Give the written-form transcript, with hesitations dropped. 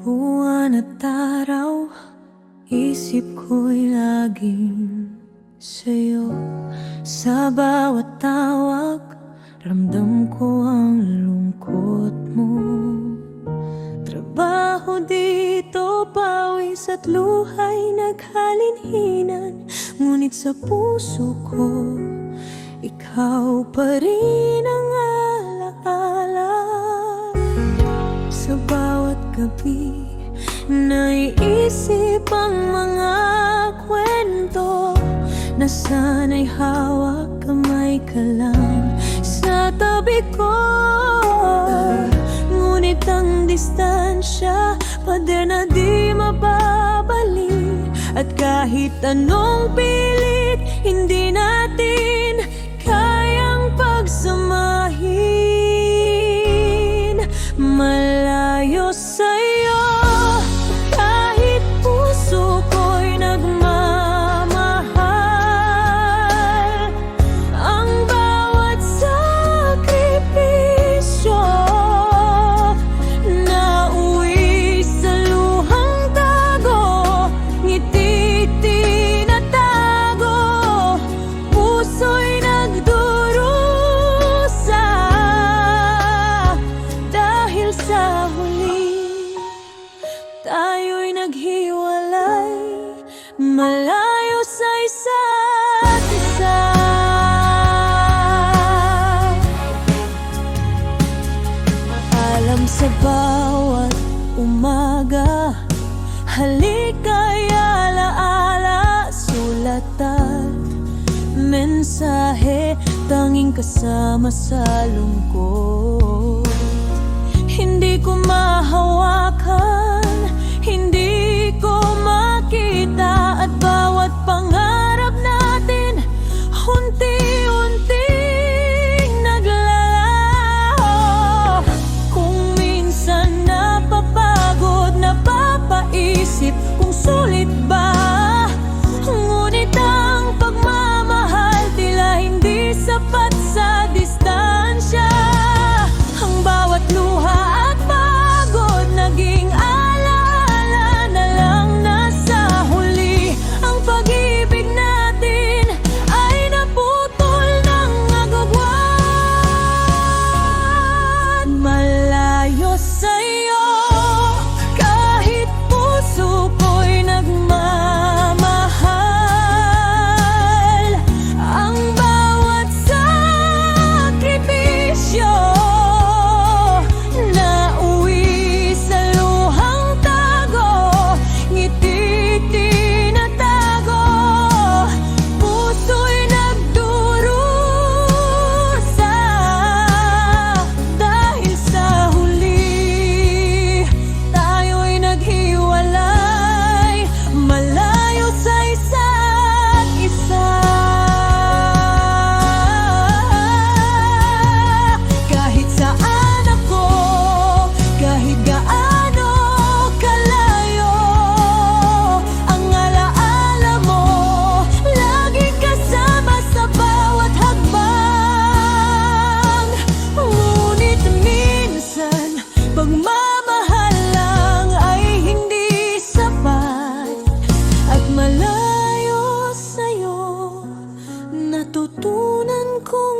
Buwan at araw, isip ko'y laging sa'yo. Sa bawat tawag, ramdam ko ang lungkot mo. Trabaho dito, pawis at luha'y naghalinhinan, ngunit sa puso ko, ikaw pa rin ang alaala. Sa bawat gabi, naiisip ang mga kwento na sana'y hawak kamay ka lang sa tabi ko. Ngunit ang distansya, pader na di mababalik. At kahit anong pilit, hindi natin kayang pagsamahin. Malayo sa'yo, kahit puso ko'y nagmamahal. Ang bawat sakripisyo na uwi sa luhang tago, ngiti tinatago, puso'y nagdurusa. Dahil sa huli, tayo'y naghiwalay, malayo sa isa't isa. Alam sa bawat umaga, halika'y alaala, sulat at mensahe, tanging kasama sa lungkot. Hindi ko mahawakan, hindi ko makita, at bawat pangarap natin unti-unting naglalaho. Kung minsan napapagod, napapaisip kung sulit ba, ngunit ang pagmamahal tila hindi sapat sa distansya. Ang bawat luha at pagod, naging alaala na lang na sa huli. Ang pag-ibig natin ay naputol ng agugwan. Malayo sa'yo, kahit puso ko'y nagmamahal. Ang bawat sakripisyo na uwi sa luhang tago, ngiti tinatago, puso'y nagdurusa. Dahil sa huli, tayo'y naghiwalay, malayo sa isa't isa. Kahit saan ako, kahit gaano kalayo, ang alaala mo laging kasama sa bawat hakbang. Ngunit minsan, pagmamahal lang ay hindi sapat, at malayo sa'yo, natutunan ko